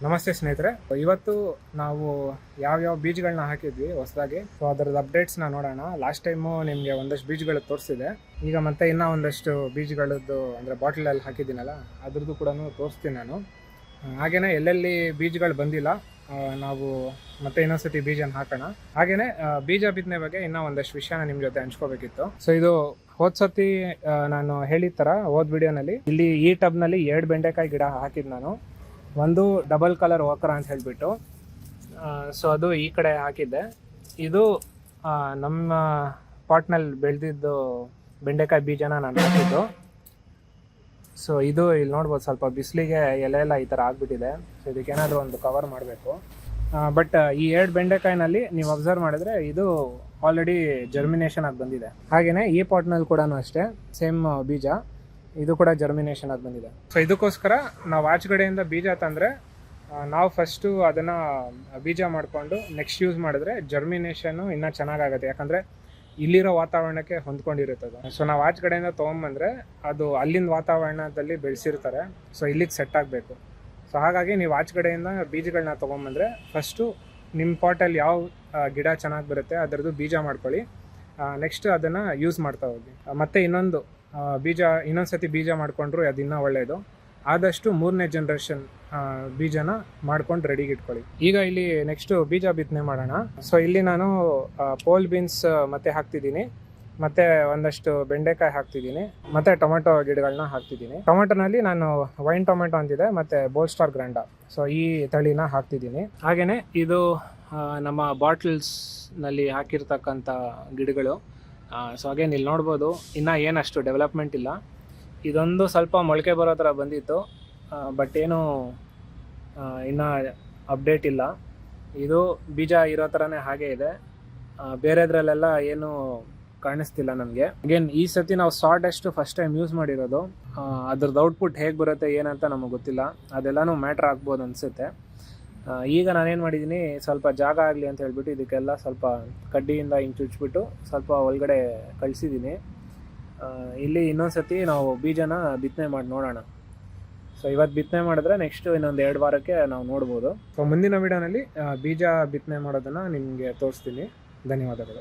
ನಮಸ್ತೆ ಸ್ನೇಹಿತರೆ, ಇವತ್ತು ನಾವು ಯಾವ್ಯಾವ ಬೀಜಗಳನ್ನ ಹಾಕಿದ್ವಿ ಹೊಸದಾಗಿ. ಸೊ ಅದರದ್ದು ಅಪ್ಡೇಟ್ಸ್ನ ನೋಡೋಣ. ಲಾಸ್ಟ್ ಟೈಮು ನಿಮಗೆ ಒಂದಷ್ಟು ಬೀಜಗಳು ತೋರಿಸಿದೆ. ಈಗ ಮತ್ತೆ ಇನ್ನೂ ಒಂದಷ್ಟು ಬೀಜಗಳದ್ದು ಅಂದರೆ ಬಾಟಲಲ್ಲಿ ಹಾಕಿದ್ದೀನಲ್ಲ ಅದ್ರದ್ದು ಕೂಡ ತೋರಿಸ್ತೀನಿ ನಾನು. ಹಾಗೆಯೇ ಎಲ್ಲೆಲ್ಲಿ ಬೀಜಗಳು ಬಂದಿಲ್ಲ ನಾವು ಮತ್ತೆ ಇನ್ನೊಂದ್ಸತಿ ಬೀಜನ ಹಾಕೋಣ. ಹಾಗೆಯೇ ಬೀಜ ಬಿತ್ತನೆ ಬಗ್ಗೆ ಇನ್ನೂ ಒಂದಷ್ಟು ವಿಷಯನ ನಿಮ್ಮ ಜೊತೆ ಹಂಚ್ಕೋಬೇಕಿತ್ತು. ಸೊ ಇದು ಹೋದ್ಸತಿ ನಾನು ಹೇಳಿದ ಥರ ಹೋದ ವಿಡಿಯೋನಲ್ಲಿ ಇಲ್ಲಿ ಈ ಟಬ್ನಲ್ಲಿ 2 ಬೆಂಡೆಕಾಯಿ ಗಿಡ ಹಾಕಿದ್ದು ನಾನು. ಒಂದು ಡಬಲ್ ಕಲರ್ ಓಕರ ಅಂತ ಹೇಳಿಬಿಟ್ಟು, ಸೊ ಅದು ಈ ಕಡೆ ಹಾಕಿದ್ದೆ. ಇದು ನಮ್ಮ ಪಾಟ್ನಲ್ಲಿ ಬೆಳೆದಿದ್ದು ಬೆಂಡೆಕಾಯಿ ಬೀಜನ ನಾನು ಹಾಕಿದ್ದು. ಸೊ ಇದು ಇಲ್ಲಿ ನೋಡ್ಬೋದು, ಸ್ವಲ್ಪ ಬಿಸಿಲಿಗೆ ಎಲೆ ಎಲ್ಲ ಈ ಥರ ಆಗಿಬಿಟ್ಟಿದೆ. ಸೊ ಇದಕ್ಕೇನಾದರೂ ಒಂದು ಕವರ್ ಮಾಡಬೇಕು. ಬಟ್ ಈ 2 ಬೆಂಡೆಕಾಯಿನಲ್ಲಿ ನೀವು ಅಬ್ಸರ್ವ್ ಮಾಡಿದ್ರೆ ಇದು ಆಲ್ರೆಡಿ ಜರ್ಮಿನೇಷನ್ ಆಗಿ ಬಂದಿದೆ. ಹಾಗೆಯೇ ಈ ಪಾಟ್ನಲ್ಲಿ ಕೂಡ ಅಷ್ಟೇ ಸೇಮ್ ಬೀಜ, ಇದು ಕೂಡ ಜರ್ಮಿನೇಷನ್ ಆಗಿ ಬಂದಿದೆ. ಸೊ ಇದಕ್ಕೋಸ್ಕರ ನಾವು ಆಚೆಗಡೆಯಿಂದ ಬೀಜ ತಂದರೆ ನಾವು ಫಸ್ಟು ಅದನ್ನು ಬೀಜ ಮಾಡಿಕೊಂಡು ನೆಕ್ಸ್ಟ್ ಯೂಸ್ ಮಾಡಿದ್ರೆ ಜರ್ಮಿನೇಷನ್ನು ಇನ್ನೂ ಚೆನ್ನಾಗಾಗುತ್ತೆ. ಯಾಕಂದರೆ ಇಲ್ಲಿರೋ ವಾತಾವರಣಕ್ಕೆ ಹೊಂದ್ಕೊಂಡಿರುತ್ತದೆ. ಸೊ ನಾವು ಆಚೆಗಡೆಯಿಂದ ತೊಗೊಂಬಂದರೆ ಅದು ಅಲ್ಲಿನ ವಾತಾವರಣದಲ್ಲಿ ಬೆಳೆಸಿರ್ತಾರೆ. ಸೊ ಇಲ್ಲಿಗೆ ಸೆಟ್ ಆಗಬೇಕು. ಸೊ ಹಾಗಾಗಿ ನೀವು ಆಚೆಗಡೆಯಿಂದ ಬೀಜಗಳನ್ನ ತೊಗೊಂಬಂದರೆ ಫಸ್ಟು ನಿಮ್ಮ ಪಾಟಲ್ಲಿ ಯಾವ ಗಿಡ ಚೆನ್ನಾಗಿ ಬರುತ್ತೆ ಅದರದ್ದು ಬೀಜ ಮಾಡ್ಕೊಳ್ಳಿ. ನೆಕ್ಸ್ಟ್ ಅದನ್ನು ಯೂಸ್ ಮಾಡ್ತಾ ಹೋಗಿ. ಮತ್ತು ಇನ್ನೊಂದು ಸತಿ ಬೀಜ ಮಾಡಿಕೊಂಡ್ರು ಅದು ಇನ್ನೂ ಒಳ್ಳೆಯದು. ಆದಷ್ಟು 3ನೇ ಜನರೇಷನ್ ಬೀಜನ ಮಾಡ್ಕೊಂಡು ರೆಡಿಗೆ ಇಟ್ಕೊಳ್ಳಿ. ಈಗ ಇಲ್ಲಿ ನೆಕ್ಸ್ಟು ಬೀಜ ಬಿತ್ತನೆ ಮಾಡೋಣ. ಸೊ ಇಲ್ಲಿ ನಾನು ಪೋಲ್ ಬೀನ್ಸ್ ಮತ್ತೆ ಹಾಕ್ತಿದ್ದೀನಿ, ಮತ್ತು ಒಂದಷ್ಟು ಬೆಂಡೆಕಾಯಿ ಹಾಕ್ತಿದ್ದೀನಿ, ಮತ್ತು ಟೊಮೆಟೊ ಗಿಡಗಳನ್ನ ಹಾಕ್ತಿದ್ದೀನಿ. ಟೊಮೆಟೊನಲ್ಲಿ ನಾನು ವೈನ್ ಟೊಮೆಟೊ ಅಂತಿದೆ, ಮತ್ತು ಬೋಲ್ಸ್ಟಾರ್ ಗ್ರ್ಯಾಂಡ, ಸೊ ಈ ತಳಿನ ಹಾಕ್ತಿದ್ದೀನಿ. ಹಾಗೆಯೇ ಇದು ನಮ್ಮ ಬಾಟಲ್ಸ್ನಲ್ಲಿ ಹಾಕಿರ್ತಕ್ಕಂಥ ಗಿಡಗಳು. ಸೊ ಅಗೇನ್ ಇಲ್ಲಿ ನೋಡ್ಬೋದು, ಇನ್ನೂ ಏನಷ್ಟು ಡೆವಲಪ್ಮೆಂಟ್ ಇಲ್ಲ. ಇದೊಂದು ಸ್ವಲ್ಪ ಮೊಳಕೆ ಬರೋ ಥರ ಬಂದಿತ್ತು, ಬಟ್ ಏನು ಇನ್ನೂ ಅಪ್ಡೇಟ್ ಇಲ್ಲ. ಇದು ಬೀಜ ಇರೋ ಥರನೇ ಹಾಗೇ ಇದೆ. ಬೇರೆದ್ರಲ್ಲೆಲ್ಲ ಏನು ಕಾಣಿಸ್ತಿಲ್ಲ ನನಗೆ. ಅಗೇನ್ ಈ ಸತಿ ನಾವು ಸಾಡಸ್ಟ್ ಫಸ್ಟ್ ಟೈಮ್ ಯೂಸ್ ಮಾಡಿರೋದು. ಅದ್ರದ್ದು ಔಟ್ಪುಟ್ ಹೇಗೆ ಬರುತ್ತೆ ಏನಂತ ನಮಗೆ ಗೊತ್ತಿಲ್ಲ. ಅದೆಲ್ಲನೂ ಮ್ಯಾಟ್ರ್ ಆಗ್ಬೋದು ಅನಿಸುತ್ತೆ. ಈಗ ನಾನೇನು ಮಾಡಿದ್ದೀನಿ, ಸ್ವಲ್ಪ ಜಾಗ ಆಗಲಿ ಅಂತ ಹೇಳ್ಬಿಟ್ಟು ಇದಕ್ಕೆಲ್ಲ ಸ್ವಲ್ಪ ಕಡ್ಡಿಯಿಂದ ಹಿಂಗೆ ಚುಚ್ಚಿಬಿಟ್ಟು ಸ್ವಲ್ಪ ಒಳಗಡೆ ಕಳಿಸಿದ್ದೀನಿ. ಇಲ್ಲಿ ಇನ್ನೊಂದು ಸತಿ ನಾವು ಬೀಜನ ಬಿತ್ತನೆ ಮಾಡಿ ನೋಡೋಣ. ಸೊ ಇವತ್ತು ಬಿತ್ತನೆ ಮಾಡಿದ್ರೆ ನೆಕ್ಸ್ಟು ಇನ್ನೊಂದು 2 ವಾರಕ್ಕೆ ನಾವು ನೋಡ್ಬೋದು. ಸೊ ಮುಂದಿನ ವಿಡಿಯೋನಲ್ಲಿ ಬೀಜ ಬಿತ್ತನೆ ಮಾಡೋದನ್ನು ನಿಮಗೆ ತೋರಿಸ್ತೀನಿ. ಧನ್ಯವಾದಗಳು.